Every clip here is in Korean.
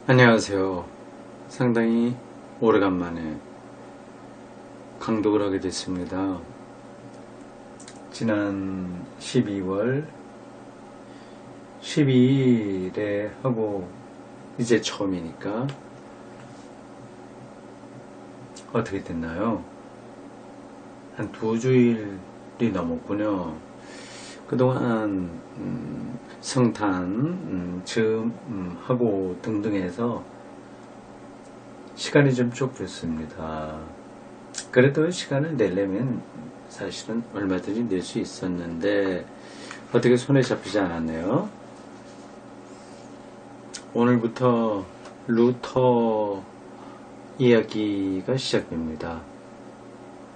안녕하세요. 상당히 오래간만에 강독을 하게 됐습니다. 지난 12월 12일에 하고 이제 처음이니까 어떻게 됐나요? 한 2주일이 넘었군요. 그동안 성탄, 하고 등등 해서 시간이 좀 좁혔습니다. 그래도 시간을 내려면 사실은 얼마든지 낼 수 있었는데 어떻게 손에 잡히지 않았네요. 오늘부터 루터 이야기가 시작됩니다.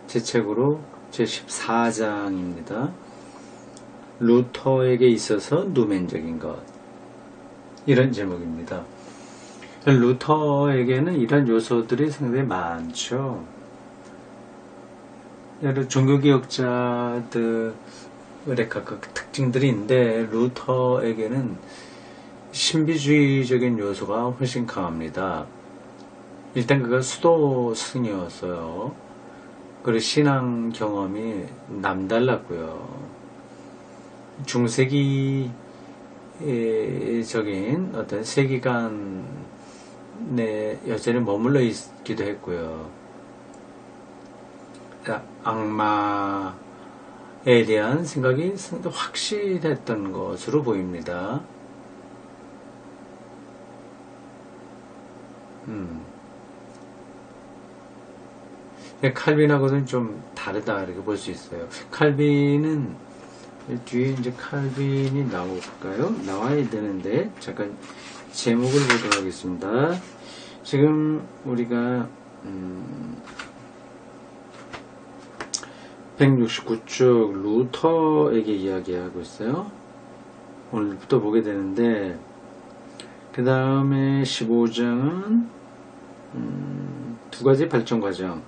제 책으로 제 14장입니다. 루터에게 있어서 누멘적인 것, 이런 제목입니다. 루터에게는 이런 요소들이 상당히 많죠. 여러 종교개혁자들의 각각 특징들이 있는데 루터에게는 신비주의적인 요소가 훨씬 강합니다. 일단 그가 수도승이었어요. 그리고 신앙 경험이 남달랐고요. 중세기적인 어떤 세계관에 여전히 머물러 있기도 했고요. 악마에 대한 생각이 상당히 확실했던 것으로 보입니다. 칼빈하고는 좀 다르다 이렇게 볼 수 있어요. 칼빈은 뒤에 이제 칼빈이 나올까요? 나와야 되는데 잠깐 제목을 보도록 하겠습니다. 지금 우리가 169쪽 루터에게 이야기하고 있어요. 오늘부터 보게 되는데 그 다음에 15장은 두 가지 발전 과정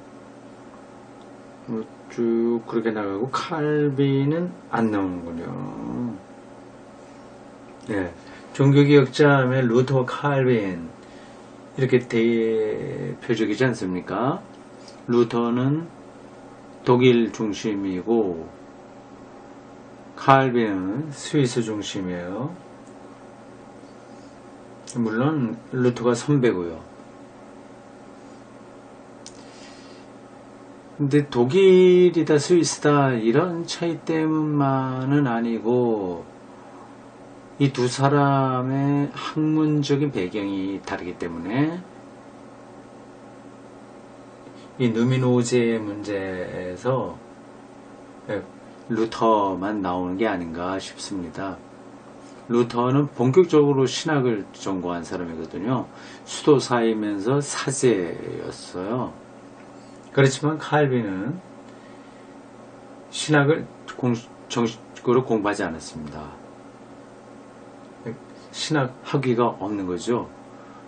쭉 그렇게 나가고 칼빈은 안 나오는군요. 네, 종교개혁자 하면 루터, 칼빈 이렇게 대표적이지 않습니까? 루터는 독일 중심이고 칼빈은 스위스 중심이에요. 물론 루터가 선배고요. 근데 독일이다 스위스다 이런 차이 때문만은 아니고 이 두 사람의 학문적인 배경이 다르기 때문에 이 누미노제 문제에서 루터만 나오는 게 아닌가 싶습니다. 루터는 본격적으로 신학을 전공한 사람이거든요. 수도사이면서 사제였어요. 그렇지만 칼빈은 신학을 정식으로 공부하지 않았습니다. 신학 학위가 없는 거죠.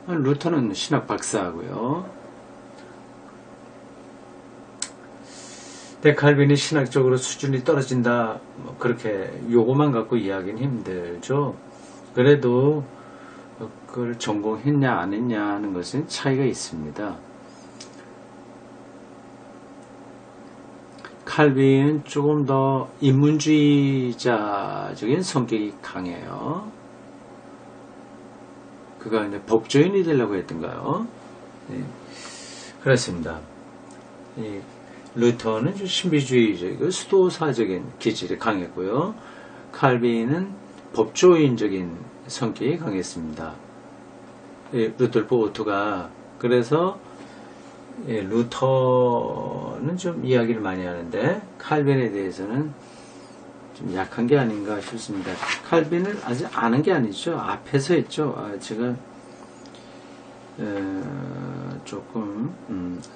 루터는 신학 박사고요. 근데 칼빈이 신학적으로 수준이 떨어진다 그렇게 요거만 갖고 이야기는 힘들죠. 그래도 그걸 전공했냐 안 했냐 하는 것은 차이가 있습니다. 칼빈은 조금 더 인문주의자적인 성격이 강해요. 그가 이제 법조인이 되려고 했던가요? 네, 그렇습니다. 루터는 좀 신비주의적이고 수도사적인 기질이 강했고요. 칼빈은 법조인적인 성격이 강했습니다. 루돌프 오토가 그래서 루터는 좀 이야기를 많이 하는데 칼빈에 대해서는 좀 약한 게 아닌가 싶습니다. 칼빈을 아직 아는 게 아니죠. 앞에서 했죠. 제가 조금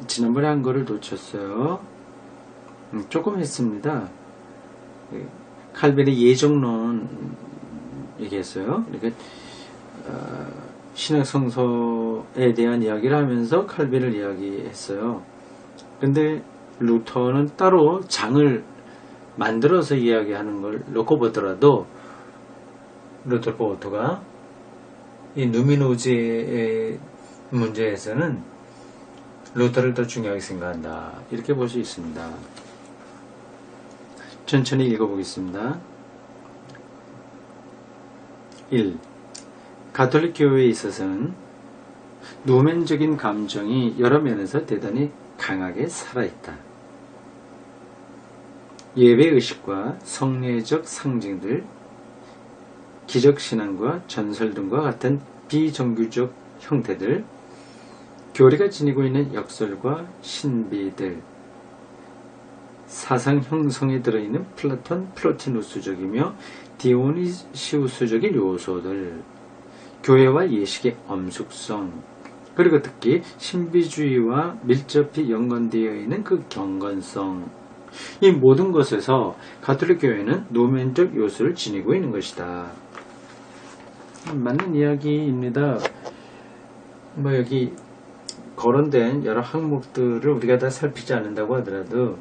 지난번에 한 거를 놓쳤어요. 조금 했습니다. 칼빈의 예정론 얘기했어요. 그러니까 신학 성서에 대한 이야기를 하면서 칼빈을 이야기했어요. 근데 루터는 따로 장을 만들어서 이야기하는 걸 놓고 보더라도 루돌프 오토가 이 누미노제의 문제에서는 루터를 더 중요하게 생각한다. 이렇게 볼 수 있습니다. 천천히 읽어보겠습니다. 1. 가톨릭 교회에 있어서는 노멘적인 감정이 여러 면에서 대단히 강하게 살아있다. 예배의식과 성례적 상징들, 기적신앙과 전설 등과 같은 비정규적 형태들, 교리가 지니고 있는 역설과 신비들, 사상 형성에 들어있는 플라톤, 플로티누스적이며 디오니시우스적인 요소들, 교회와 예식의 엄숙성, 그리고 특히 신비주의와 밀접히 연관되어 있는 그 경건성, 이 모든 것에서 가톨릭 교회는 노면적 요소를 지니고 있는 것이다. 맞는 이야기입니다. 여기 거론된 여러 항목들을 우리가 다 살피지 않는다고 하더라도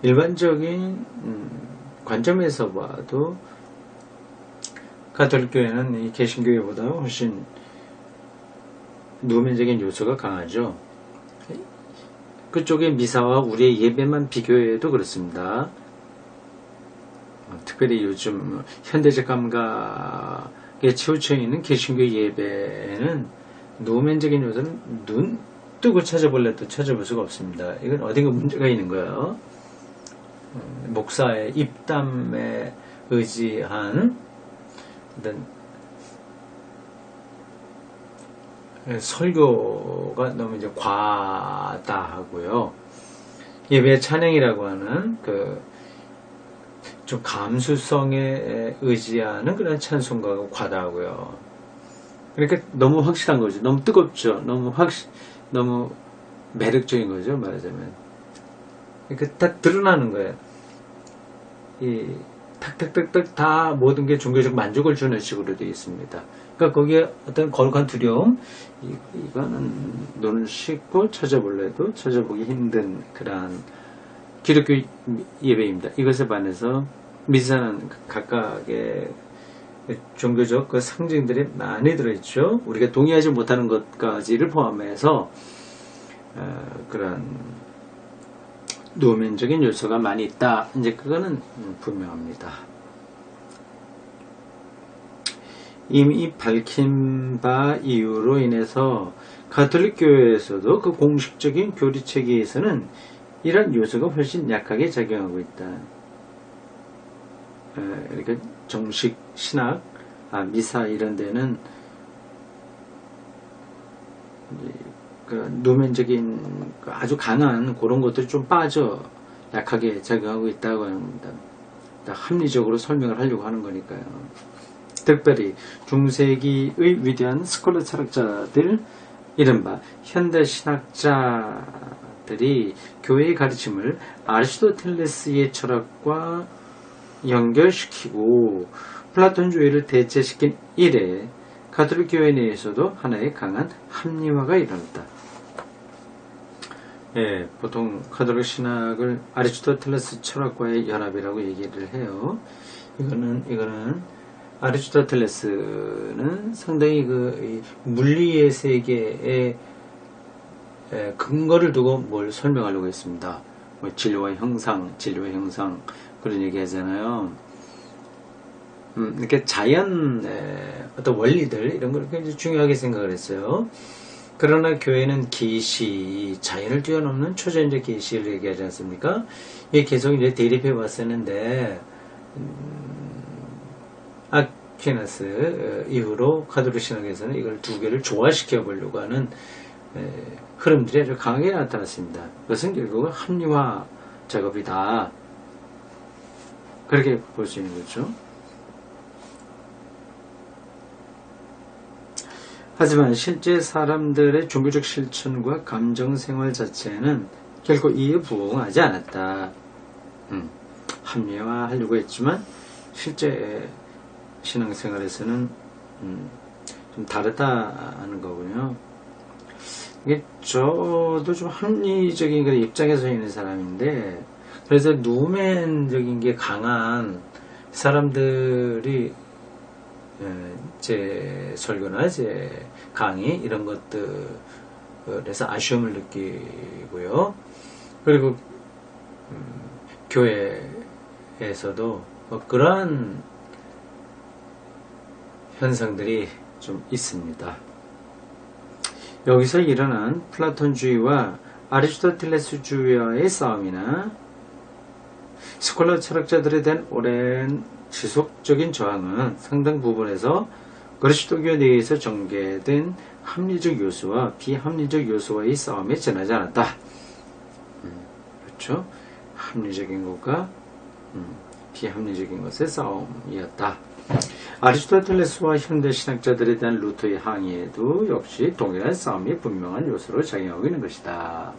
일반적인 관점에서 봐도 가톨릭 교회는 이 개신교회보다 훨씬 노면적인 요소가 강하죠. 그쪽의 미사와 우리의 예배만 비교해도 그렇습니다. 특별히 요즘 현대적 감각에 치우쳐 있는 개신교 예배에는 노면적인 요소는 눈 뜨고 찾아볼래도 찾아볼 수가 없습니다. 이건 어딘가 문제가 있는 거예요. 목사의 입담에 의지한 어떤 설교가 너무 이제 과다하고요. 예배 찬양이라고 하는 좀 감수성에 의지하는 그런 찬송가가 과다하고요. 그러니까 너무 확실한 거죠. 너무 뜨겁죠. 너무 매력적인 거죠. 말하자면. 그러니까 딱 드러나는 거예요. 탁탁탁탁 다 모든 게 종교적 만족을 주는 식으로 되어 있습니다. 그러니까 거기에 어떤 거룩한 두려움, 이거는 눈을 씻고 찾아볼래도 찾아보기 힘든 그러한 기독교 예배입니다. 이것에 반해서 미사는 각각의 종교적 그 상징들이 많이 들어있죠. 우리가 동의하지 못하는 것까지를 포함해서 그런 노면적인 요소가 많이 있다. 이제 그거는 분명합니다. 이미 밝힌 바 이유로 인해서 가톨릭 교회에서도 그 공식적인 교리 체계에서는 이런 요소가 훨씬 약하게 작용하고 있다. 그러니까 정식 신학, 미사 이런 데는 그 노면적인 아주 강한 그런 것들이 좀 빠져 약하게 작용하고 있다고 합니다. 합리적으로 설명을 하려고 하는 거니까요. 특별히 중세기의 위대한 스콜라 철학자들, 이른바 현대 신학자들이 교회의 가르침을 아리스토텔레스의 철학과 연결시키고 플라톤주의를 대체시킨 이래 가톨릭 교회 내에서도 하나의 강한 합리화가 일어났다. 보통 가톨릭 신학을 아리스토텔레스 철학과의 연합이라고 얘기를 해요. 이거는 아리스토텔레스는 상당히 이 물리의 세계에 근거를 두고 뭘 설명하려고 했습니다. 진료의 형상 그런 얘기 하잖아요. 이렇게 자연의 어떤 원리들 이런 걸 굉장히 중요하게 생각을 했어요. 그러나 교회는 계시, 자연을 뛰어넘는 초자연적 계시를 얘기하지 않습니까? 이게 계속 이제 대립해 왔었는데 아퀴나스 이후로 가톨릭 신학에서는 이걸 두 개를 조화시켜 보려고 하는 흐름들이 아주 강하게 나타났습니다. 그것은 결국은 합리화 작업이다. 그렇게 볼 수 있는 거죠. 하지만 실제 사람들의 종교적 실천과 감정생활 자체는 결코 이에 부응하지 않았다. 합리화하려고 했지만 실제 신앙생활에서는 좀 다르다 하는 거군요. 이게 저도 좀 합리적인 그런 입장에 서 있는 사람인데, 그래서 노맨적인 게 강한 사람들이 제 설교나 제 강의 이런 것들에서 아쉬움을 느끼고요. 그리고 교회에서도 그러한 현상들이 좀 있습니다. 여기서 일어난 플라톤주의와 아리스토텔레스주의와의 싸움이나 스콜라 철학자들에 대한 오랜 지속적인 저항은 상당 부분에서 그리스도교 내에서 전개된 합리적 요소와 비합리적 요소와의 싸움에 지나지 않았다. 그렇죠? 합리적인 것과 비합리적인 것의 싸움이었다. 아리스토텔레스와 현대 신학자들에 대한 루터의 항의에도 역시 동일한 싸움이 분명한 요소로 작용하고 있는 것이다.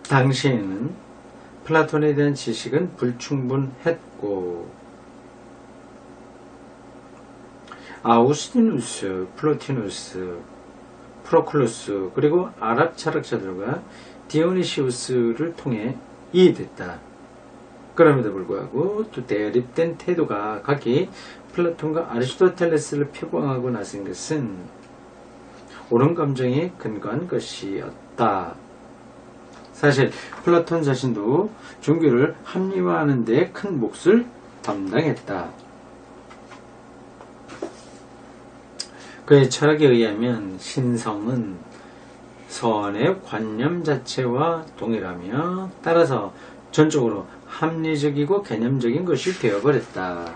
당시에는 플라톤에 대한 지식은 불충분했고 아우스티누스, 플로티누스, 프로클루스 그리고 아랍 철학자들과 디오니시우스를 통해 이해됐다. 그럼에도 불구하고 또 대립된 태도가 각기 플라톤과 아리스토텔레스를 표방하고 나선 것은 옳은 감정에 근거한 것이었다. 사실 플라톤 자신도 종교를 합리화하는 데 큰 몫을 담당했다. 그의 철학에 의하면 신성은 선의 관념 자체와 동일하며 따라서 전적으로 합리적이고 개념적인 것이 되어버렸다.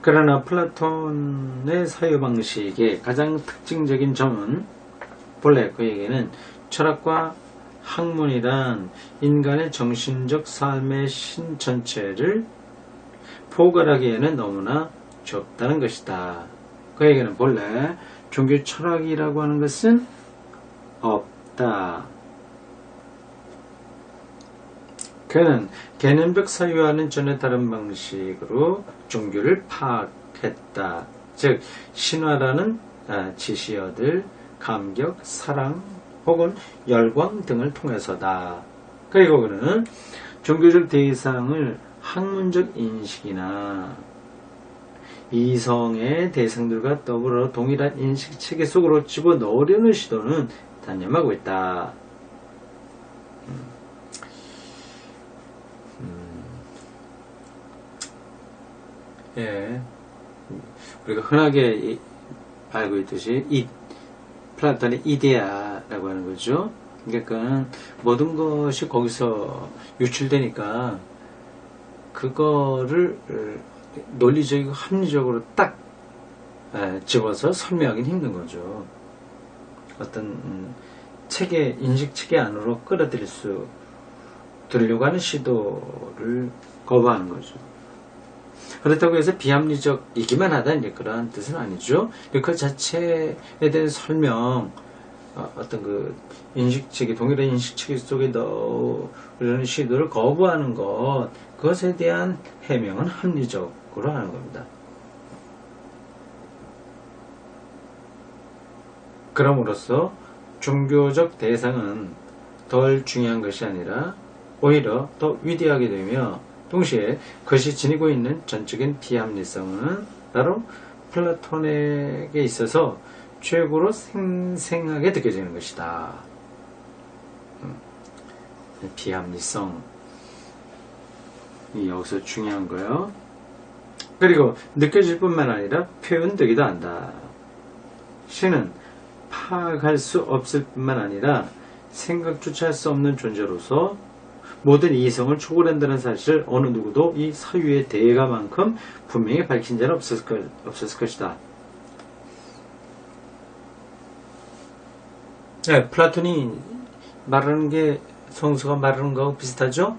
그러나 플라톤의 사유방식의 가장 특징적인 점은 본래 그에게는 철학과 학문이란 인간의 정신적 삶의 신 전체를 포괄하기에는 너무나 좁다는 것이다. 그에게는 본래 종교 철학이라고 하는 것은 없다. 그는 개념적 사유와는 전혀 다른 방식으로 종교를 파악했다. 즉 신화라는 지시 얻을 감격, 사랑 혹은 열광 등을 통해서다. 그리고 그는 종교적 대상을 학문적 인식이나 이성의 대상들과 더불어 동일한 인식 체계 속으로 집어넣으려는 시도는 단념하고 있다. 예, 우리가 흔하게 알고 있듯이 플라톤의 이데아라고 하는 거죠. 그러니까 모든 것이 거기서 유출되니까 그거를 논리적이고 합리적으로 딱 집어서 설명하기는 힘든 거죠. 어떤 체계, 인식 체계 안으로 끌어들이려고 하는 시도를 거부하는 거죠. 그렇다고 해서 비합리적이기만 하다 이제 그러한 뜻은 아니죠. 그 자체에 대한 설명, 어떤 그 인식체계, 동일한 인식체계 속에 넣으려는 시도를 거부하는 것, 그것에 대한 해명은 합리적으로 하는 겁니다. 그럼으로써 종교적 대상은 덜 중요한 것이 아니라 오히려 더 위대하게 되며 동시에 그것이 지니고 있는 전적인 비합리성은 바로 플라톤에게 있어서 최고로 생생하게 느껴지는 것이다. 비합리성이 여기서 중요한 거예요. 그리고 느껴질 뿐만 아니라 표현되기도 한다. 신은 파악할 수 없을 뿐만 아니라 생각조차 할 수 없는 존재로서 모든 이성을 초월한다는 사실을 어느 누구도 이 사유의 대가만큼 분명히 밝힌 자는 없었을 것이다. 네, 플라톤이 말하는 게 성수가 말하는 거하고 비슷하죠?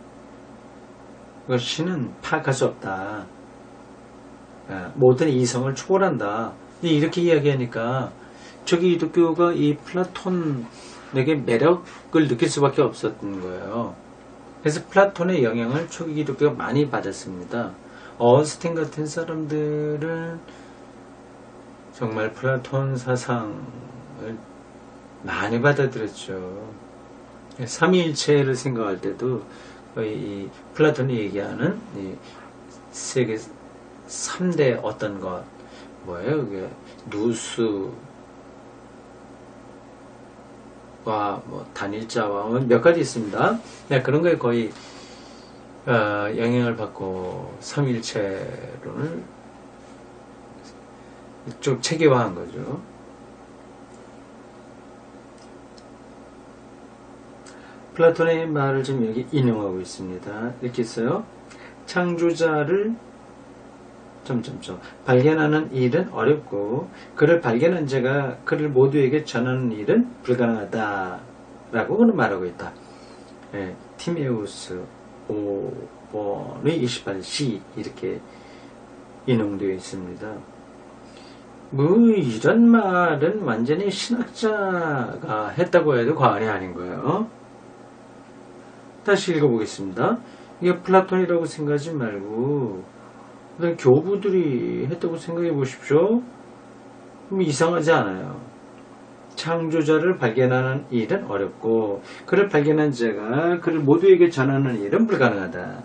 신은 파악할 수 없다. 모든 이성을 초월한다. 이렇게 이야기하니까 저기 기독교가 이 플라톤에게 매력을 느낄 수밖에 없었던 거예요. 그래서 플라톤의 영향을 초기 기독교가 많이 받았습니다. 어스틴 같은 사람들은 정말 플라톤 사상을 많이 받아들였죠. 삼위일체를 생각할 때도 거의 이 플라톤이 얘기하는 이 세계 3대 어떤 것 뭐예요? 그게 누수와 뭐 단일자와 몇 가지 있습니다. 네, 그런 거에 거의 영향을 받고 삼위일체론을 좀 체계화한 거죠. 플라톤의 말을 좀 여기 인용하고 있습니다. 이렇게 있어요. 창조자를 발견하는 일은 어렵고 그를 발견한 자가 그를 모두에게 전하는 일은 불가능하다 라고 그는 말하고 있다. 예, 티메우스 5번의 28시 이렇게 인용되어 있습니다. 뭐 이런 말은 완전히 신학자가 했다고 해도 과언이 아닌 거예요. 다시 읽어보겠습니다. 이게 플라톤이라고 생각하지 말고 어떤 교부들이 했다고 생각해 보십시오. 그럼 이상하지 않아요. 창조자를 발견하는 일은 어렵고 그를 발견한 자가 그를 모두에게 전하는 일은 불가능하다.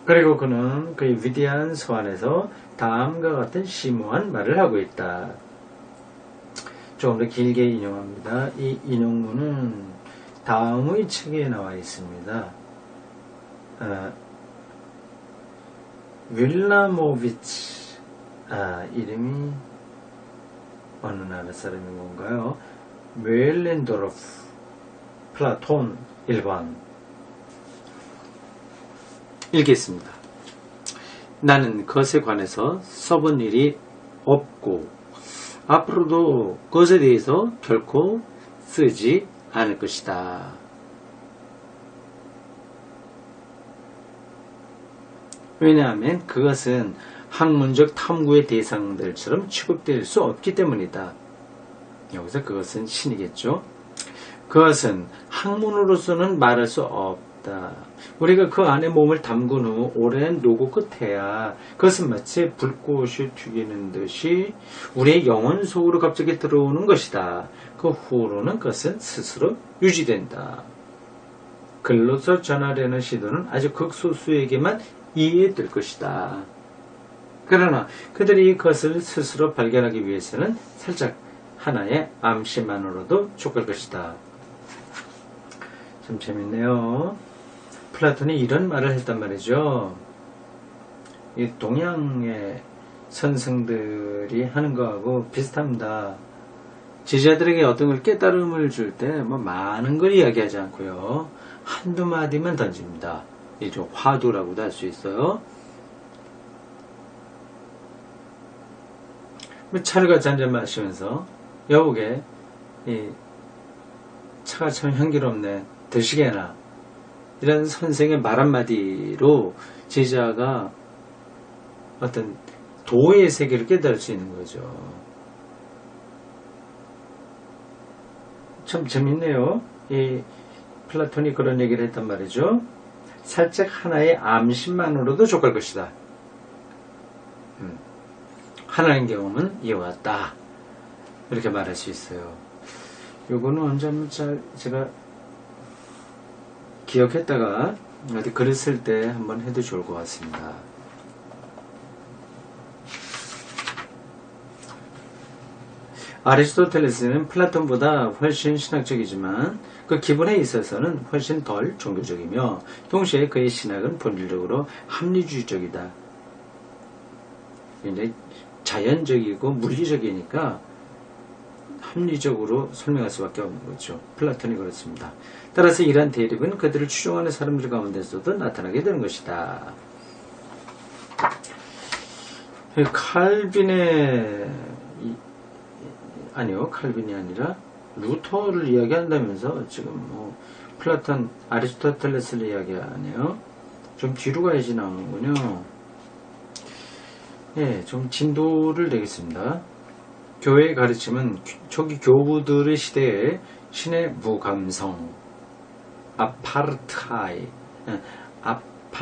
그리고 그는 그의 위대한 서한에서 다음과 같은 심오한 말을 하고 있다. 조금 더 길게 인용합니다. 이 인용문은 다음의 책에 나와 있습니다. 윌라모비치 이름이 어느 나라 사람인 건가요? 멜렌도르프 플라톤 1번 읽겠습니다. 나는 그것에 관해서 써본 일이 없고 앞으로도 그것에 대해서 결코 쓰지 않을 것이다. 왜냐하면 그것은 학문적 탐구의 대상들처럼 취급될 수 없기 때문이다. 여기서 그것은 신이겠죠. 그것은 학문으로서는 말할 수 없다. 우리가 그 안에 몸을 담근 후 오랜 노고 끝에야 그것은 마치 불꽃이 튀기는 듯이 우리의 영혼 속으로 갑자기 들어오는 것이다. 그 후로는 그것은 스스로 유지된다. 글로서 전하려는 시도는 아주 극소수에게만 이해될 것이다. 그러나 그들이 그것을 스스로 발견하기 위해서는 살짝 하나의 암시만으로도 족할 것이다. 좀 재밌네요. 플라톤이 이런 말을 했단 말이죠. 이 동양의 선생들이 하는 거하고 비슷합니다. 제자들에게 어떤 걸 깨달음을 줄 때 뭐 많은 걸 이야기하지 않고요. 한두 마디만 던집니다. 이 좀 화두라고도 할 수 있어요. 차를 같이 한잔 마시면서 여보게 이 차가 참 향기롭네. 드시게나. 이런 선생의 말 한마디로 제자가 어떤 도의 세계를 깨달을 수 있는 거죠. 참 재밌네요. 이 플라톤이 그런 얘기를 했단 말이죠. 살짝 하나의 암심만으로도 족할 것이다. 하나님 경험은 이와 같다. 이렇게 말할 수 있어요. 요거는 언제 한번 제가 기억했다가 어디 글을 쓸 때 한번 해도 좋을 것 같습니다. 아리스토텔레스는 플라톤보다 훨씬 신학적이지만 그 기본에 있어서는 훨씬 덜 종교적이며 동시에 그의 신학은 본질적으로 합리주의적이다. 굉장히 자연적이고 물리적이니까 합리적으로 설명할 수밖에 없는 거죠. 플라톤이 그렇습니다. 따라서 이러한 대립은 그들을 추종하는 사람들 가운데서도 나타나게 되는 것이다. 칼빈이 아니라 루터를 이야기한다면서 지금 뭐 플라톤, 아리스토텔레스를 이야기하네요. 좀 뒤로 가야지 나오는군요. 예, 좀 진도를 내겠습니다. 교회의 가르침은 초기 교부들의 시대에 신의 무감성,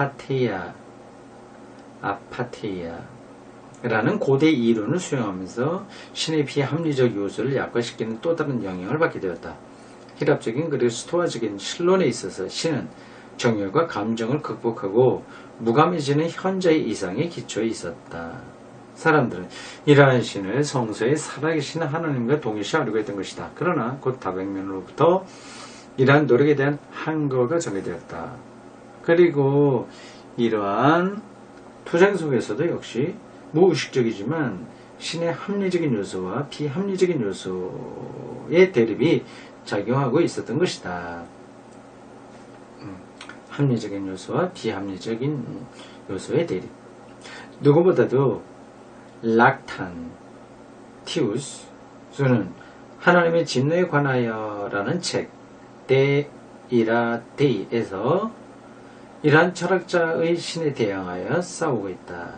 아파테이아라는 고대 이론을 수용하면서 신의 비합리적 요소를 약화시키는 또 다른 영향을 받게 되었다. 히랍적인 그리고 스토아적인 신론에 있어서 신은 정열과 감정을 극복하고 무감해지는 현자의 이상의 기초에 있었다. 사람들은 이러한 신을 성서에 살아계신 하나님과 동일시하려고 했던 것이다. 그러나 곧 다백년으로부터 이러한 노력에 대한 한거가 정해되었다. 그리고 이러한 투쟁 속에서도 역시 무의식적이지만 신의 합리적인 요소와 비합리적인 요소의 대립이 작용하고 있었던 것이다. 합리적인 요소와 비합리적인 요소의 대립. 누구보다도 락탄티우스는 하나님의 진노에 관하여라는 책 데이라데이에서 이러한 철학자의 신에 대항하여 싸우고 있다.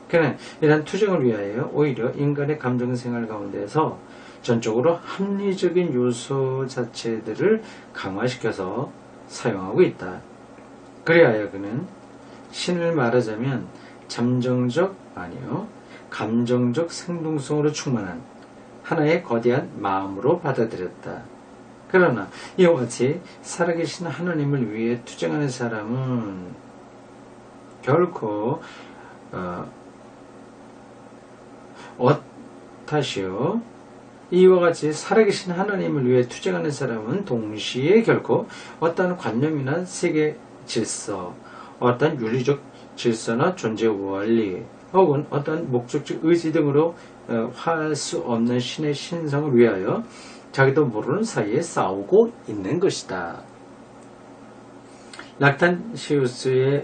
그는 이러한 투쟁을 위하여 오히려 인간의 감정생활 가운데서 전적으로 합리적인 요소 자체들을 강화시켜서 사용하고 있다. 그리하여 그는 신을 말하자면 감정적 생동성으로 충만한 하나의 거대한 마음으로 받아들였다. 그러나 이와 같이 살아계신 하나님을 위해 투쟁하는 사람은 결코 이와 같이 살아계신 하나님을 위해 투쟁하는 사람은 동시에 결코 어떠한 관념이나 세계 질서, 어떠한 윤리적 질서나 존재 원리, 혹은 어떠한 목적적 의지 등으로 화할 수 없는 신의 신성을 위하여 자기도 모르는 사이에 싸우고 있는 것이다. 락탄티우스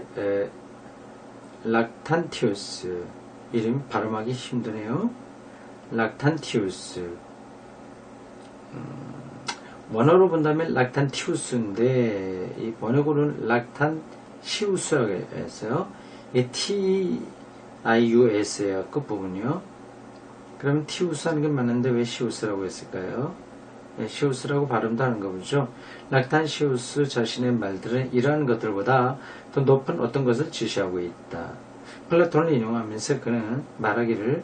이름 발음하기 힘드네요. 락탄티우스 원어로 본다면 락탄티우스인데 이 번역으로는 락탄시우스라고 했어요. 이 T-I-U-S예요. 끝부분이요. 그럼 티우스 하는 게 맞는데 왜 시우스라고 했을까요? 시우스라고 발음도 하는가 보죠. 락탄시우스 자신의 말들은 이러한 것들보다 더 높은 어떤 것을 지시하고 있다. 플라톤을 인용하면서 그는 말하기를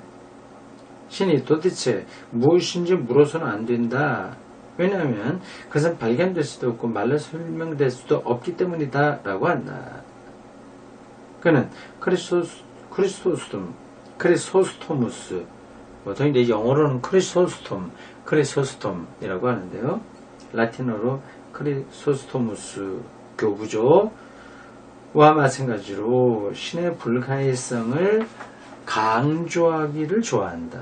신이 도대체 무엇인지 물어서는 안 된다. 왜냐하면 그것은 발견될 수도 없고 말로 설명될 수도 없기 때문이다 라고 한다. 그는 크리소스토무스 보통 이제 영어로는 크리소스톰이라고 하는데요. 라틴어로 크리소스토무스 교구조와 마찬가지로 신의 불가해성을 강조하기를 좋아한다.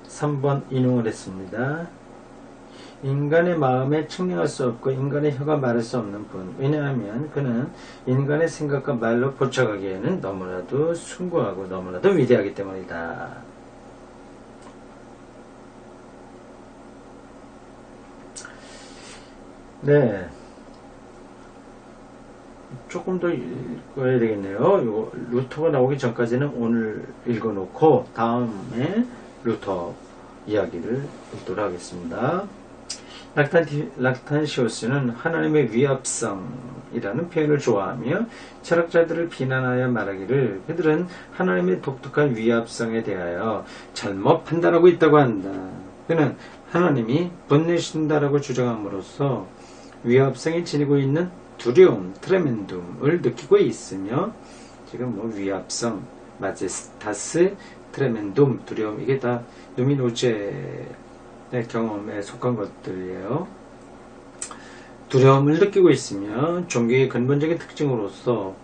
3번 인용을 했습니다. 인간의 마음에 측량할 수 없고 인간의 혀가 말할 수 없는 분. 왜냐하면 그는 인간의 생각과 말로 포착하기에는 너무나도 숭고하고 너무나도 위대하기 때문이다. 네. 조금 더 읽어야 되겠네요. 요 루터가 나오기 전까지는 오늘 읽어놓고 다음에 루터 이야기를 읽도록 하겠습니다. 락탄시오스는 하나님의 위압성이라는 표현을 좋아하며 철학자들을 비난하여 말하기를 그들은 하나님의 독특한 위압성에 대하여 잘못 판단하고 있다고 한다. 그는 하나님이 분내신다라고 주장함으로써 위압성이 지니고 있는 두려움, 트레멘둠을 느끼고 있으며 지금 위압성, 마제스타스, 트레멘둠, 두려움 이게 다 누미노제의 경험에 속한 것들이에요. 두려움을 느끼고 있으며 종교의 근본적인 특징으로서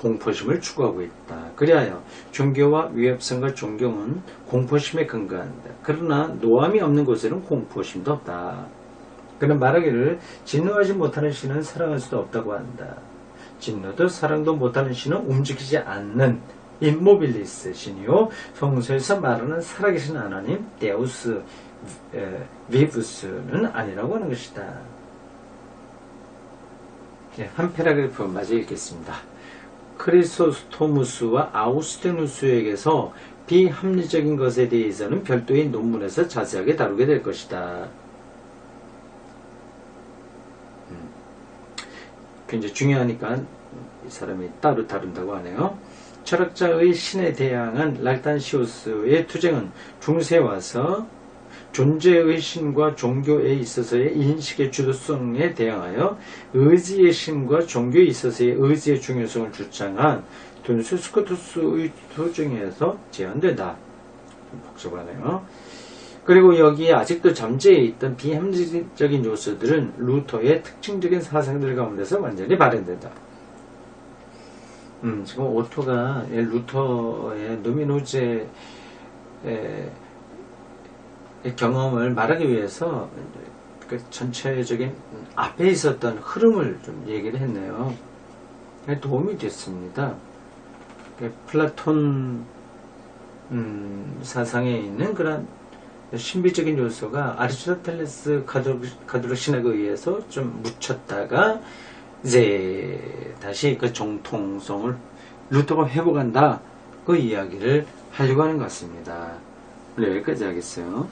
공포심을 추구하고 있다. 그리하여 종교와 위협성과 존경은 공포심에 근거한다. 그러나 노함이 없는 곳에는 공포심도 없다. 그는 말하기를 진노하지 못하는 신은 사랑할 수도 없다고 한다. 진노도 사랑도 못하는 신은 움직이지 않는 임모빌리스 신이요 성서에서 말하는 살아계신 하나님 데우스 비브스는 아니라고 하는 것이다. 한 패러그래프 마저 읽겠습니다. 크리소스토무스와 아우스테누스에게서 비합리적인 것에 대해서는 별도의 논문에서 자세하게 다루게 될 것이다. 굉장히 중요하니까 이 사람이 따로 다룬다고 하네요. 철학자의 신에 대항한 락탄시우스의 투쟁은 중세에 와서 존재의 신과 종교에 있어서의 인식의 주도성에 대항하여 의지의 신과 종교에 있어서의 의지의 중요성을 주장한 둔스 스코투스의 투쟁에서 제한된다. 복잡하네요. 그리고 여기에 아직도 잠재해 있던 비합리적인 요소들은 루터의 특징적인 사상들 가운데서 완전히 발현된다. 지금 오토가 루터의 노미노제의 경험을 말하기 위해서 그 전체적인 앞에 있었던 흐름을 좀 얘기를 했네요. 도움이 됐습니다. 플라톤 사상에 있는 그런 신비적인 요소가 아리스토텔레스 가두로 신학에 의해서 좀 묻혔다가 이제 다시 그 정통성을 루터가 회복한다, 그 이야기를 하려고 하는 것 같습니다. 오늘 여기까지 하겠어요.